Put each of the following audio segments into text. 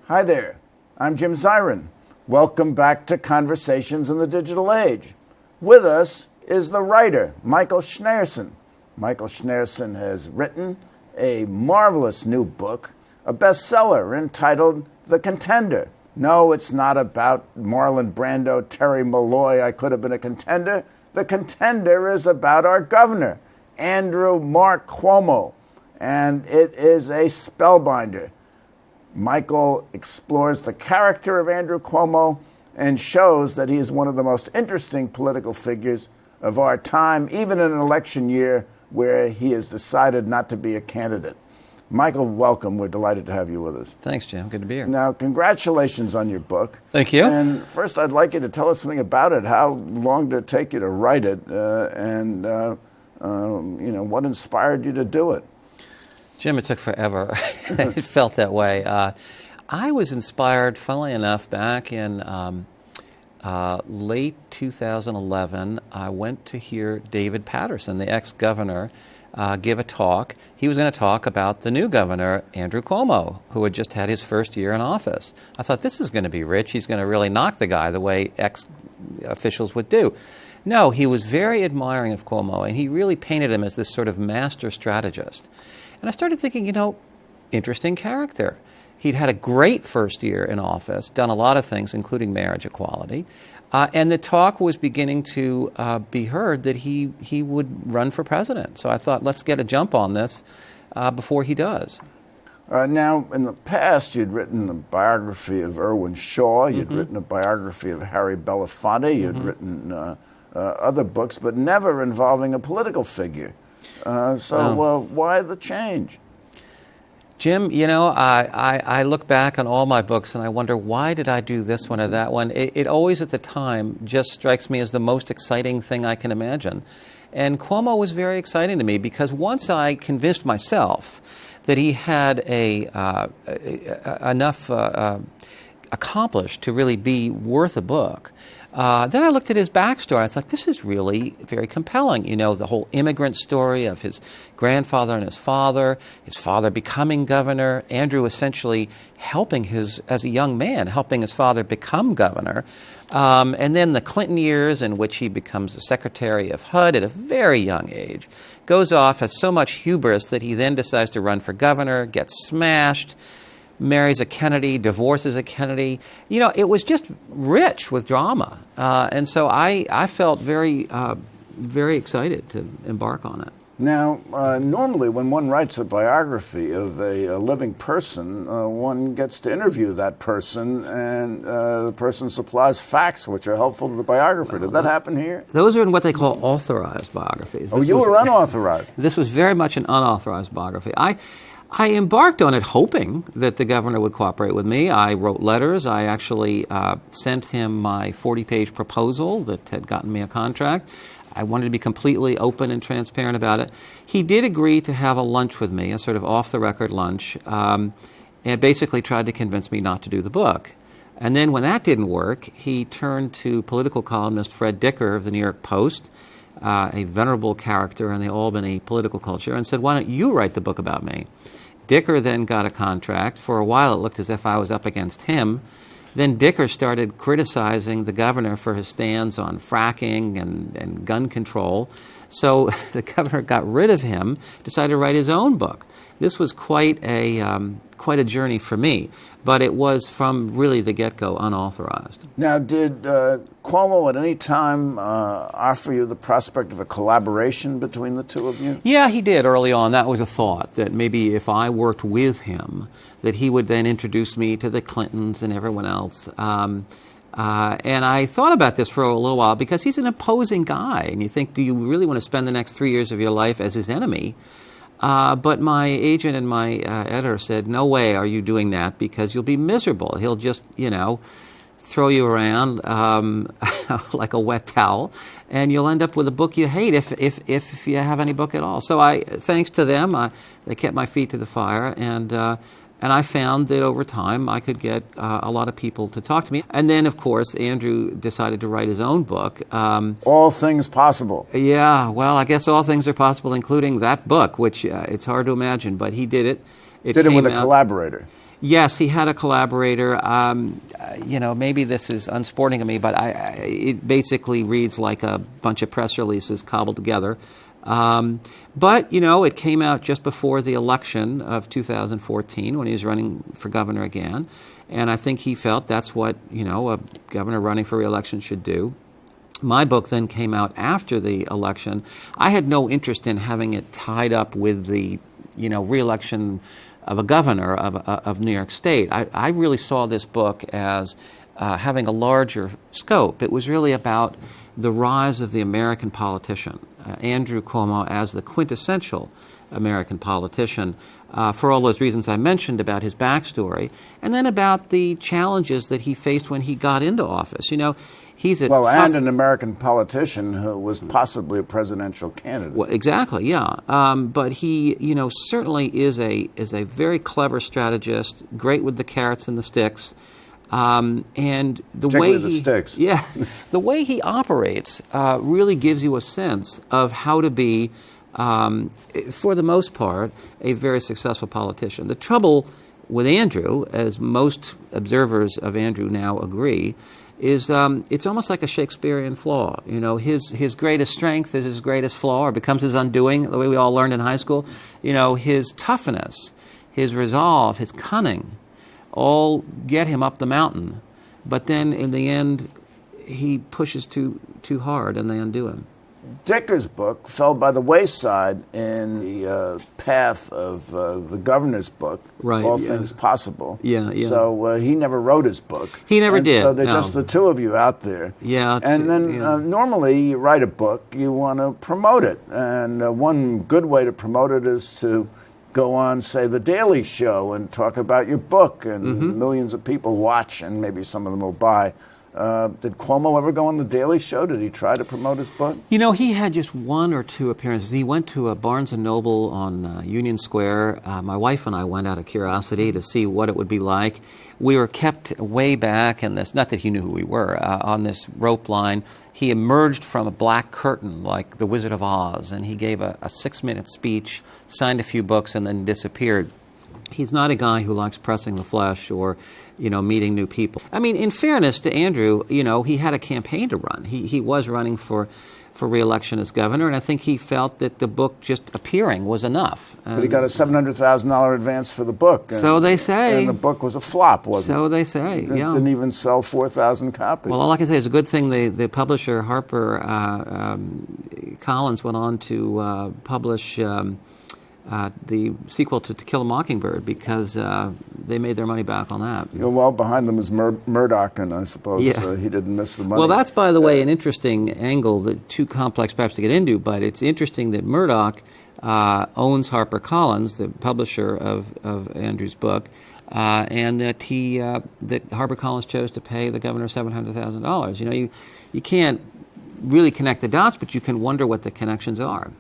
Hi there, I'm Jim Zirin. Welcome back to Conversations in the Digital Age. With us is the writer, Michael Schneerson. Michael Schneerson has written a marvelous new book, a bestseller entitled The Contender. No, it's not about Marlon Brando, Terry Malloy, I could have been a contender. The Contender is about our governor, Andrew Mark Cuomo, and it is a spellbinder. Michael explores the character of Andrew Cuomo and shows that he is one of the most interesting political figures of our time, even in an election year where he has decided not to be a candidate. Michael, welcome. We're delighted to have you with us. Thanks, Jim. Good to be here. Now, congratulations on your book. Thank you. And first, I'd like you to tell us something about it. How long did it take you to write it, and what inspired you to do it? Jim, it took forever. It felt that way. I was inspired, funnily enough, back in late 2011. I went to hear David Paterson, the ex-governor, give a talk. He was going to talk about the new governor, Andrew Cuomo, who had just had his first year in office. I thought, this is going to be rich. He's going to really knock the guy the way ex-officials would do. No, he was very admiring of Cuomo, and he really painted him as this sort of master strategist. And I started thinking, interesting character. He'd had a great first year in office, done a lot of things, including marriage equality. And the talk was beginning to be heard that he would run for president. So I thought, let's get a jump on this before he does. Now, in the past, you'd written a biography of Irwin Shaw. You'd written a biography of Harry Belafonte. You'd written other books, but never involving a political figure. Why the change? Jim, I look back on all my books and I wonder, why did I do this one or that one? It always at the time just strikes me as the most exciting thing I can imagine. And Cuomo was very exciting to me because once I convinced myself that he had enough accomplished to really be worth a book, then I looked at his backstory. I thought, this is really very compelling. The whole immigrant story of his grandfather and his father becoming governor, Andrew essentially helping as a young man, helping his father become governor. And then the Clinton years in which he becomes the Secretary of HUD at a very young age, goes off, has so much hubris that he then decides to run for governor, gets smashed, marries a Kennedy, divorces a Kennedy. It was just rich with drama. And so I felt very, very excited to embark on it. Now, normally when one writes a biography of a living person, one gets to interview that person, and the person supplies facts which are helpful to the biographer. Did that happen here? Those are in what they call authorized biographies. You were unauthorized. This was very much an unauthorized biography. I embarked on it hoping that the governor would cooperate with me. I wrote letters. I actually sent him my 40-page proposal that had gotten me a contract. I wanted to be completely open and transparent about it. He did agree to have a lunch with me, a sort of off-the-record lunch, and basically tried to convince me not to do the book. And then when that didn't work, he turned to political columnist Fred Dicker of the New York Post, a venerable character in the Albany political culture, and said, why don't you write the book about me? Dicker then got a contract. For a while, it looked as if I was up against him. Then Dicker started criticizing the governor for his stands on fracking and gun control. So the governor got rid of him, decided to write his own book. This was quite a journey for me, but it was from really the get-go unauthorized. Now, did Cuomo at any time offer you the prospect of a collaboration between the two of you? Yeah, he did early on. That was a thought, that maybe if I worked with him, that he would then introduce me to the Clintons and everyone else. And I thought about this for a little while because he's an imposing guy, and you think, do you really want to spend the next 3 years of your life as his enemy? But my agent and my editor said, no way are you doing that, because you'll be miserable. He'll just, throw you around like a wet towel, and you'll end up with a book you hate if you have any book at all. So thanks to them, they kept my feet to the fire, and I found that over time I could get a lot of people to talk to me. And then, of course, Andrew decided to write his own book. All Things Possible. Yeah, well, I guess all things are possible, including that book, which it's hard to imagine, but he did it. Did it with a collaborator. Yes, he had a collaborator. Maybe this is unsporting of me, but it basically reads like a bunch of press releases cobbled together. But it came out just before the election of 2014 when he was running for governor again. And I think he felt that's what, a governor running for re-election should do. My book then came out after the election. I had no interest in having it tied up with the, re-election of a governor of New York State. I really saw this book as having a larger scope. It was really about the rise of the American politician, Andrew Cuomo as the quintessential American politician, for all those reasons I mentioned about his backstory, and then about the challenges that he faced when he got into office. He's a and an American politician who was possibly a presidential candidate. Well, exactly, yeah. But he, certainly is a very clever strategist, great with the carrots and the sticks. And the way he operates really gives you a sense of how to be, for the most part, a very successful politician. The trouble with Andrew, as most observers of Andrew now agree, is it's almost like a Shakespearean flaw. His greatest strength is his greatest flaw, or becomes his undoing, the way we all learned in high school. His toughness, his resolve, his cunning, all get him up the mountain. But then in the end, he pushes too hard and they undo him. Dicker's book fell by the wayside in the path of the governor's book, right, All Things Possible. Yeah. So he never wrote his book. He never did. So they're just the two of you out there. Yeah. And then normally you write a book, you want to promote it. And one good way to promote it is to go on, say, The Daily Show and talk about your book. And millions of people watch, and maybe some of them will buy. Did Cuomo ever go on The Daily Show? Did he try to promote his book? He had just one or two appearances. He went to a Barnes & Noble on Union Square. My wife and I went out of curiosity to see what it would be like. We were kept way back in this, not that he knew who we were, on this rope line. He emerged from a black curtain like the Wizard of Oz, and he gave a 6-minute speech, signed a few books, and then disappeared. He's not a guy who likes pressing the flesh or meeting new people. I mean, in fairness to Andrew, he had a campaign to run. He was running for re-election as governor, and I think he felt that the book just appearing was enough. But he got a $700,000 advance for the book. So they say. And the book was a flop, wasn't it? So they say, It yeah. didn't even sell 4,000 copies. Well, all I can say is a good thing the publisher, Harper Collins, went on to publish the sequel to Kill a Mockingbird, because they made their money back on that. Well, behind them is Murdoch, and I suppose he didn't miss the money. Well, that's, by the way, an interesting angle, too complex perhaps to get into, but it's interesting that Murdoch owns HarperCollins, the publisher of Andrew's book, and that that HarperCollins chose to pay the governor $700,000. You can't really connect the dots, but you can wonder what the connections are.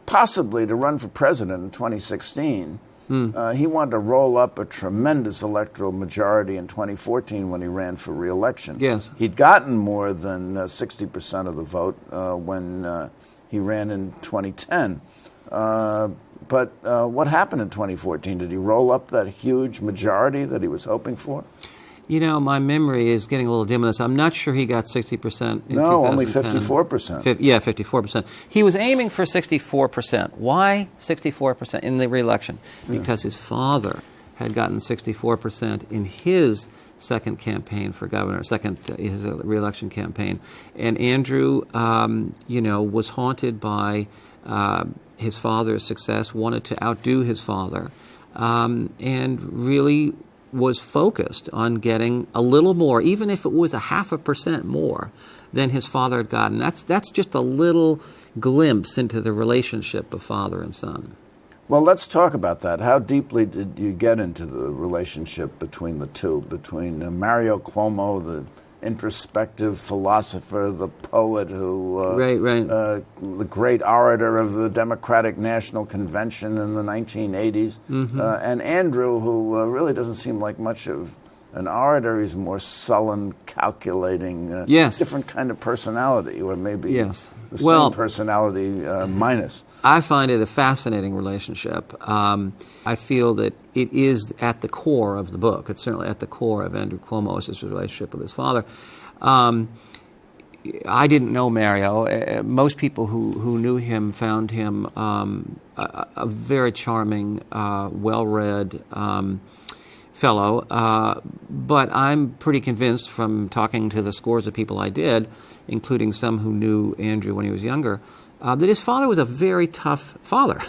Possibly to run for president in 2016, he wanted to roll up a tremendous electoral majority in 2014 when he ran for re-election. Yes. He'd gotten more than 60% of the vote when he ran in 2010. But what happened in 2014? Did he roll up that huge majority that he was hoping for? My memory is getting a little dim on this. I'm not sure he got 60% in 2010. No, only 54%. 54%. He was aiming for 64%. Why 64% in the re-election? Because his father had gotten 64% in his second campaign for governor, his re-election campaign. And Andrew, was haunted by his father's success, wanted to outdo his father, and really was focused on getting a little more, even if it was 0.5% more than his father had gotten. That's just a little glimpse into the relationship of father and son. Well, let's talk about that. How deeply did you get into the relationship between the two, between Mario Cuomo, the introspective philosopher, the poet who, the great orator of the Democratic National Convention in the 1980s, and Andrew, who really doesn't seem like much of an orator. He's more sullen, calculating, different kind of personality, or maybe the same personality minus. I find it a fascinating relationship. I feel that it is at the core of the book. It's certainly at the core of Andrew Cuomo's relationship with his father. I didn't know Mario. Most people who knew him found him a very charming, well-read fellow. But I'm pretty convinced from talking to the scores of people I did, including some who knew Andrew when he was younger, that his father was a very tough father.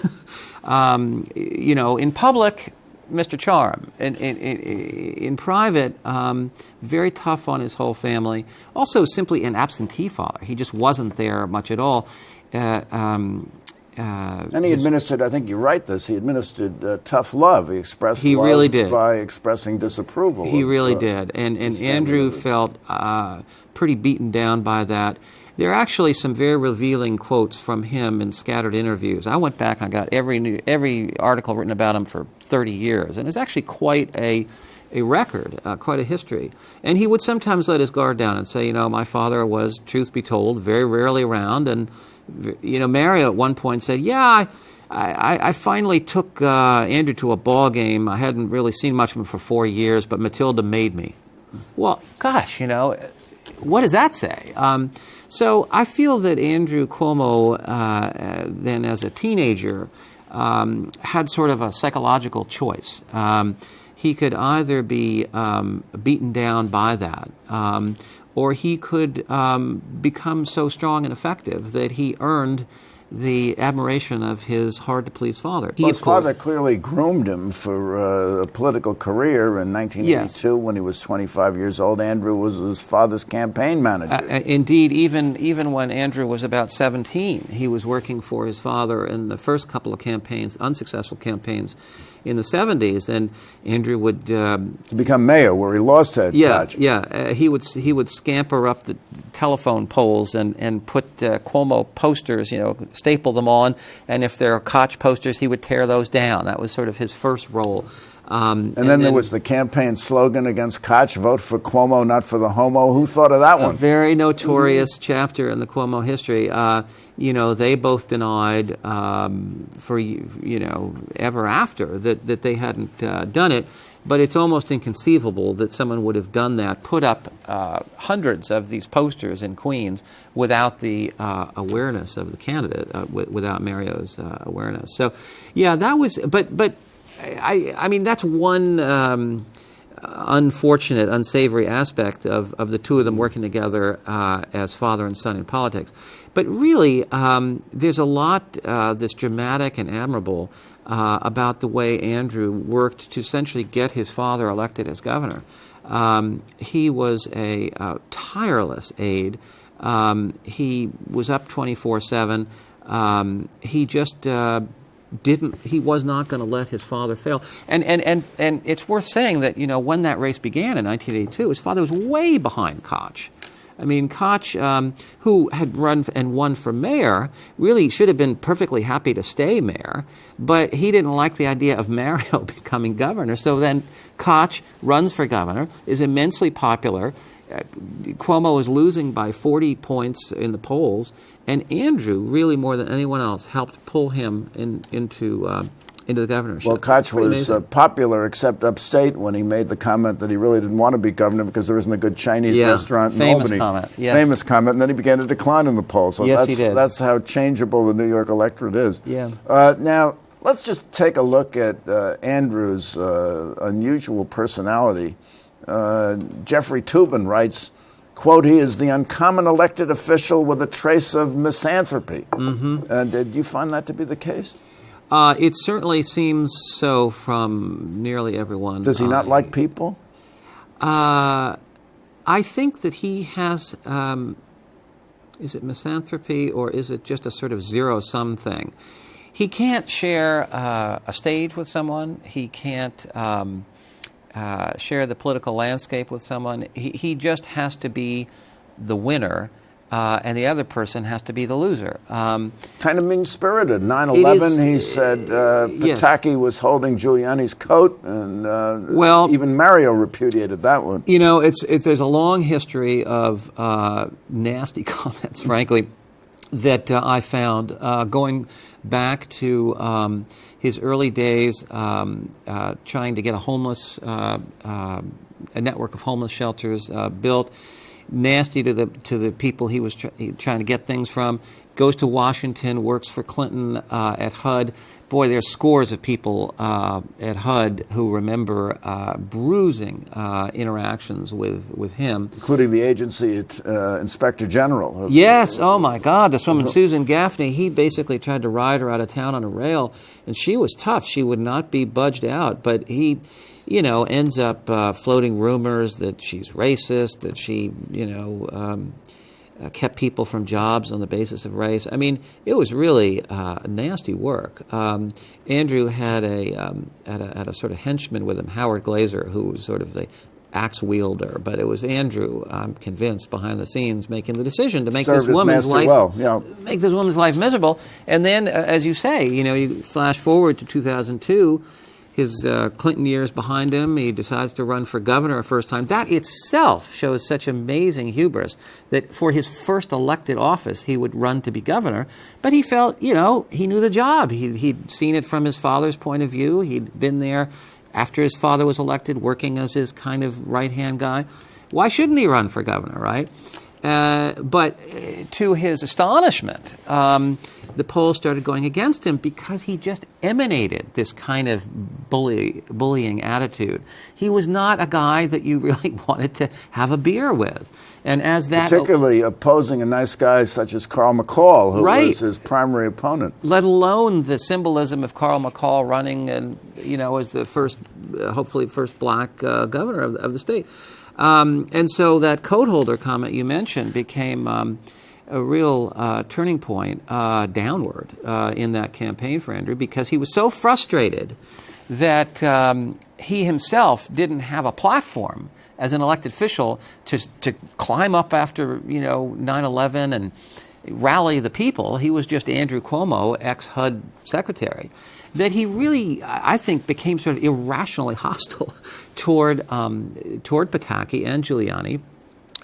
In public, Mr. Charm. In private, very tough on his whole family. Also, simply an absentee father. He just wasn't there much at all. And he administered, I think you write this, he administered tough love. He expressed love really did. By expressing disapproval. He really did. And Andrew felt pretty beaten down by that. There are actually some very revealing quotes from him in scattered interviews. I went back and got every article written about him for 30 years, and it's actually quite a record, quite a history. And he would sometimes let his guard down and say, my father was, truth be told, very rarely around. And, Mario at one point said, I finally took Andrew to a ball game. I hadn't really seen much of him for 4 years, but Matilda made me. Well, gosh, what does that say? So I feel that Andrew Cuomo, then as a teenager, had sort of a psychological choice. He could either be beaten down by that, or he could become so strong and effective that he earned the admiration of his hard-to-please father. His father clearly groomed him for a political career in 1982 when he was 25 years old. Andrew was his father's campaign manager. Indeed, even when Andrew was about 17, he was working for his father in the first couple of campaigns, unsuccessful campaigns, in the 70s, and Andrew would to become mayor, where he lost Ted Koch. He would scamper up the telephone poles and put Cuomo posters, staple them on, and if there are Koch posters, he would tear those down. That was sort of his first role. And then there was the campaign slogan against Koch: "Vote for Cuomo, not for the homo." Who thought of that one? A very notorious chapter in the Cuomo history. They both denied for ever after that they hadn't done it. But it's almost inconceivable that someone would have done that, put up hundreds of these posters in Queens without the awareness of the candidate, without Mario's awareness. So, that was. But I mean, that's one unfortunate, unsavory aspect of the two of them working together as father and son in politics. But really, there's a lot that's dramatic and admirable about the way Andrew worked to essentially get his father elected as governor. He was a tireless aide. He was up 24/7. He just he was not going to let his father fail. And it's worth saying that, when that race began in 1982, his father was way behind Koch. I mean, Koch, who had run and won for mayor, really should have been perfectly happy to stay mayor, but he didn't like the idea of Mario becoming governor. So then Koch runs for governor, is immensely popular. Cuomo is losing by 40 points in the polls, and Andrew, really more than anyone else, helped pull him into the governorship. Well, Koch was popular except upstate when he made the comment that he really didn't want to be governor because there isn't a good Chinese restaurant in Albany. Famous comment, and then he began to decline in the polls. So he did. That's how changeable the New York electorate is. Yeah. Now, let's just take a look at Andrew's unusual personality. Jeffrey Toobin writes, quote, "He is the uncommon elected official with a trace of misanthropy." Mm-hmm. Did you find that to be the case? It certainly seems so from nearly everyone. Does he not like people? I think that he has, is it misanthropy or is it just a sort of zero-sum thing? He can't share a stage with someone. He can't share the political landscape with someone. He just has to be the winner. And the other person has to be the loser. Kind of mean-spirited. 9/11, he said Pataki yes. was holding Giuliani's coat, and well, even Mario repudiated that one. You know, there's a long history of nasty comments, frankly, that I found going back to his early days trying to get a network of homeless shelters built. Nasty to the people he was trying to get things from. Goes to Washington, works for Clinton at HUD. Boy, there's scores of people at HUD who remember bruising interactions with him, including the agency Inspector General. Yes. Oh my God, this woman Susan Gaffney. He basically tried to ride her out of town on a rail, and she was tough. She would not be budged out, but he, ends up floating rumors that she's racist, that she, kept people from jobs on the basis of race. I mean, it was really nasty work. Andrew had a sort of henchman with him, Howard Glazer, who was sort of the axe wielder, but it was Andrew, I'm convinced, behind the scenes, making the decision to make this woman's life make this woman's life miserable. And then, as you say, you flash forward to 2002. His Clinton years behind him, he decides to run for governor a first time. That itself shows such amazing hubris that for his first elected office, he would run to be governor. But he felt, he knew the job. He'd seen it from his father's point of view. He'd been there after his father was elected, working as his kind of right-hand guy. Why shouldn't he run for governor, right? But to his astonishment, the polls started going against him because he just emanated this kind of bullying attitude. He was not a guy that you really wanted to have a beer with. And as that... Particularly opposing a nice guy such as Carl McCall, who was his primary opponent. Let alone the symbolism of Carl McCall running and, as the first, hopefully first black governor of the state. And so that coat holder comment you mentioned became a real turning point downward in that campaign for Andrew, because he was so frustrated that he himself didn't have a platform as an elected official to climb up after 9/11 and rally the people. He was just Andrew Cuomo, ex-HUD secretary. That he really, I think, became sort of irrationally hostile toward Pataki and Giuliani.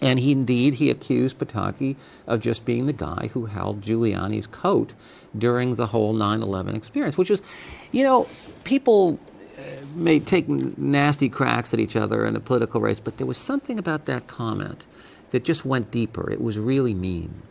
And he accused Pataki of just being the guy who held Giuliani's coat during the whole 9/11 experience, which is, people may take nasty cracks at each other in a political race, but there was something about that comment that just went deeper. It was really mean.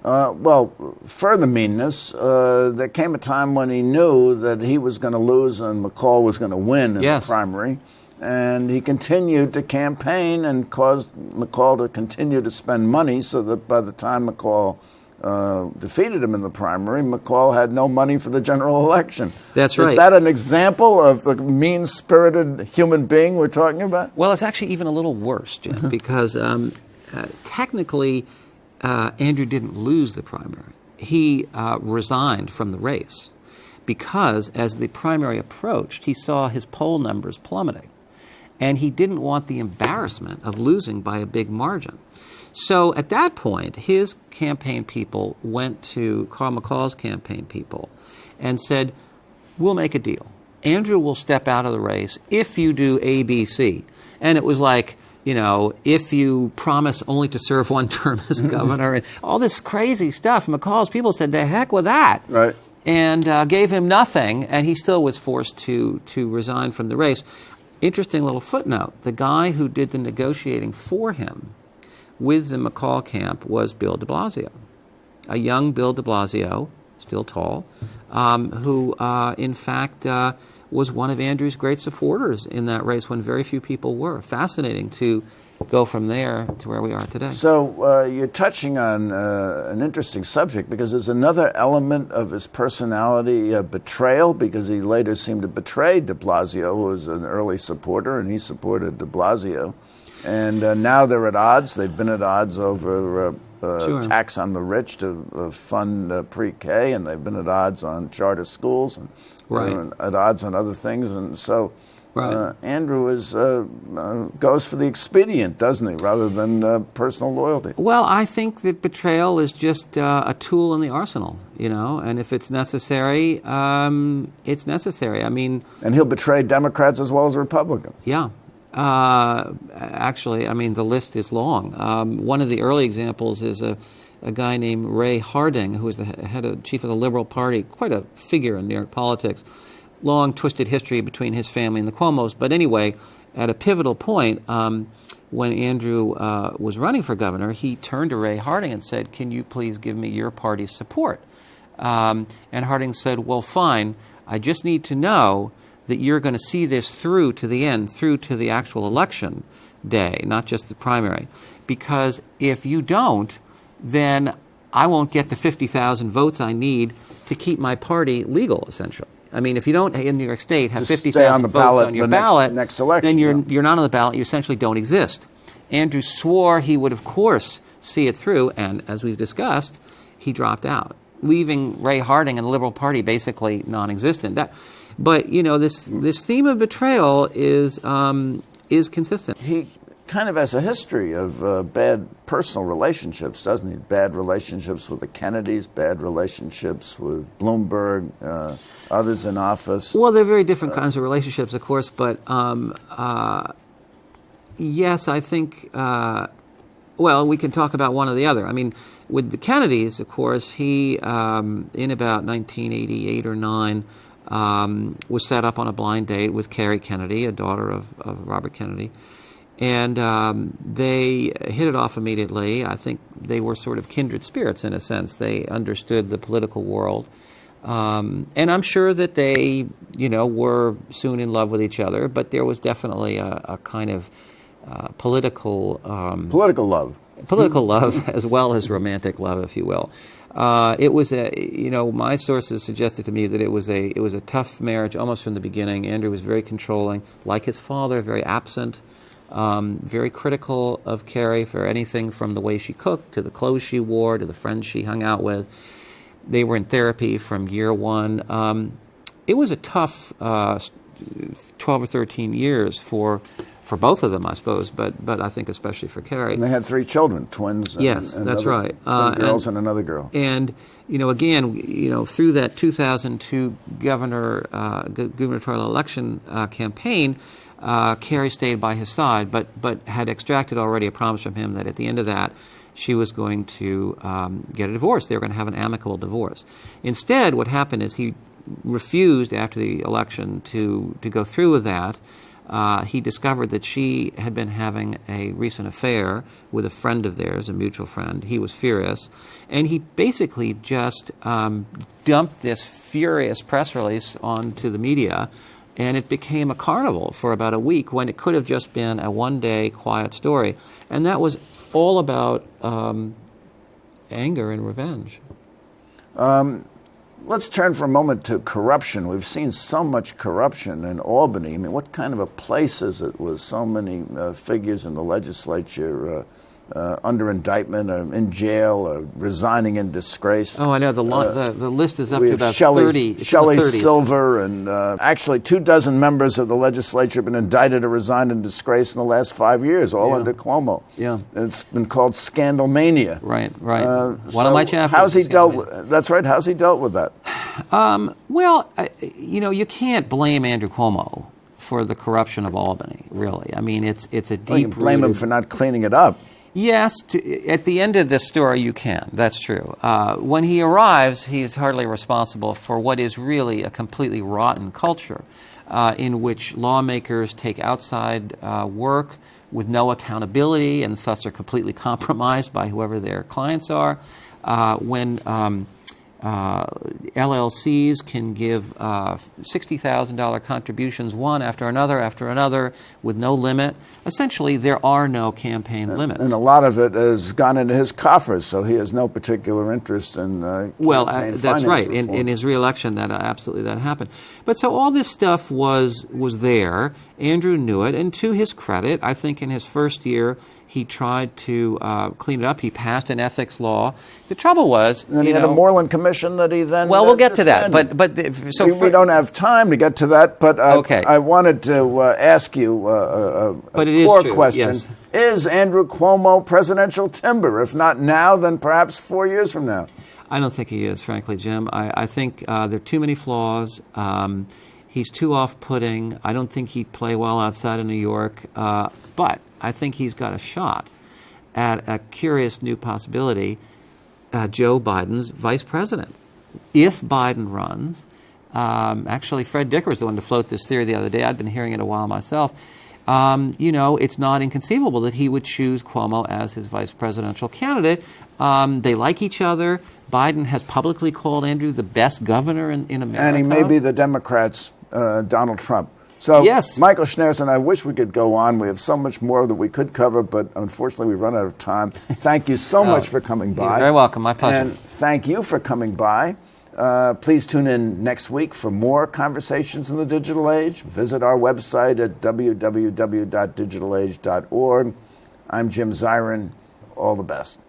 Further meanness, there came a time when he knew that he was going to lose and McCall was going to win in the primary. And he continued to campaign and caused McCall to continue to spend money so that by the time McCall defeated him in the primary, McCall had no money for the general election. That's right. Is that an example of the mean-spirited human being we're talking about? Well, it's actually even a little worse, Jim, because technically Andrew didn't lose the primary. He resigned from the race because as the primary approached, he saw his poll numbers plummeting. And he didn't want the embarrassment of losing by a big margin. So at that point, his campaign people went to Carl McCall's campaign people and said, we'll make a deal. Andrew will step out of the race if you do A, B, C. And it was like, if you promise only to serve one term as governor, and all this crazy stuff. McCall's people said, the heck with that. Right. And gave him nothing, and he still was forced to resign from the race. Interesting little footnote. The guy who did the negotiating for him with the McCall camp was Bill de Blasio, a young Bill de Blasio, still tall, who in fact was one of Andrew's great supporters in that race when very few people were. Fascinating to go from there to where we are today. So you're touching on an interesting subject, because there's another element of his personality, betrayal, because he later seemed to betray de Blasio, who was an early supporter, and he supported de Blasio. And now they're at odds. They've been at odds over tax on the rich to fund pre-K, and they've been at odds on charter schools, and at odds on other things. And so Andrew goes for the expedient, doesn't he, rather than personal loyalty? Well, I think that betrayal is just a tool in the arsenal, and if it's necessary, it's necessary. I mean... And he'll betray Democrats as well as Republicans. Yeah. Actually, I mean, the list is long. One of the early examples is a guy named Ray Harding, who was the chief of the Liberal Party, quite a figure in New York politics. Long, twisted history between his family and the Cuomos. But anyway, at a pivotal point, when Andrew was running for governor, he turned to Ray Harding and said, "Can you please give me your party's support?" And Harding said, "Well, fine. I just need to know that you're going to see this through to the end, through to the actual election day, not just the primary. Because if you don't, then I won't get the 50,000 votes I need to keep my party legal, essentially. I mean, if you don't, in New York State, have 50,000 votes on your ballot, next election, then you're not on the ballot. You essentially don't exist." Andrew swore he would, of course, see it through, and as we've discussed, he dropped out, leaving Ray Harding and the Liberal Party basically non-existent. But this theme of betrayal is consistent. He kind of has a history of bad personal relationships, doesn't he? Bad relationships with the Kennedys, bad relationships with Bloomberg, others in office. Well, they're very different kinds of relationships, of course. But yes, I think. Well, we can talk about one or the other. I mean, with the Kennedys, of course, he in about 1988 or 9. Was set up on a blind date with Carrie Kennedy, a daughter of Robert Kennedy. And they hit it off immediately. I think they were sort of kindred spirits in a sense. They understood the political world. And I'm sure that they, were soon in love with each other, but there was definitely a kind of political love. Political love as well as romantic love, if you will. It was my sources suggested to me that it was a tough marriage almost from the beginning. Andrew was very controlling, like his father, very absent, very critical of Carrie for anything from the way she cooked to the clothes she wore to the friends she hung out with. They were in therapy from year one. It was a tough 12 or 13 years for both of them, I suppose, but I think especially for Carrie. And they had 3 children, twins. Yes, that's right. 2 girls and another girl. And again, through that 2002 gubernatorial election campaign, Carrie stayed by his side, but had extracted already a promise from him that at the end of that, she was going to get a divorce. They were going to have an amicable divorce. Instead, what happened is he refused after the election to go through with that. He discovered that she had been having a recent affair with a friend of theirs, a mutual friend. He was furious. And he basically just dumped this furious press release onto the media, and it became a carnival for about a week when it could have just been a one-day quiet story. And that was all about anger and revenge. Let's turn for a moment to corruption. We've seen so much corruption in Albany. I mean, what kind of a place is it with so many figures in the legislature under indictment, or in jail, or resigning in disgrace? Oh, I know. The list is up to about Shelley, 30. Shelley Silver, and actually 24 members of the legislature have been indicted or resigned in disgrace in the last 5 years, all under Cuomo. Yeah. It's been called Scandalmania. Right. One of my chapters. How's he dealt with? That's right. How's he dealt with that? Well, you can't blame Andrew Cuomo for the corruption of Albany. Really, I mean, it's a deep. Well, you can blame him for not cleaning it up. Yes, at the end of this story, you can. That's true. When he arrives, he is hardly responsible for what is really a completely rotten culture in which lawmakers take outside work with no accountability and thus are completely compromised by whoever their clients are. When LLCs can give $60,000 contributions one after another with no limit. Essentially, there are no campaign limits. And a lot of it has gone into his coffers, so he has no particular interest in campaign that's right. reform. In his reelection, that happened. But so all this stuff was there. Andrew knew it, and to his credit, I think in his first year, he tried to clean it up. He passed an ethics law. The trouble was, and he had a Moreland Commission that he then. Well, we'll get to that. We don't have time to get to that. But okay. I wanted to ask you a core question: yes. Is Andrew Cuomo presidential timber? If not now, then perhaps 4 years from now. I don't think he is, frankly, Jim. I think there are too many flaws. He's too off-putting. I don't think he'd play well outside of New York. But I think he's got a shot at a curious new possibility, Joe Biden's vice president. If Biden runs, actually Fred Dicker was the one to float this theory the other day. I'd been hearing it a while myself. It's not inconceivable that he would choose Cuomo as his vice presidential candidate. They like each other. Biden has publicly called Andrew the best governor in America. And he may be the Democrats' Donald Trump. So, yes. Michael Schneerson, I wish we could go on. We have so much more that we could cover, but unfortunately we've run out of time. Thank you so much for coming by. You're very welcome. My pleasure. And thank you for coming by. Please tune in next week for more Conversations in the Digital Age. Visit our website at www.digitalage.org. I'm Jim Zirin. All the best.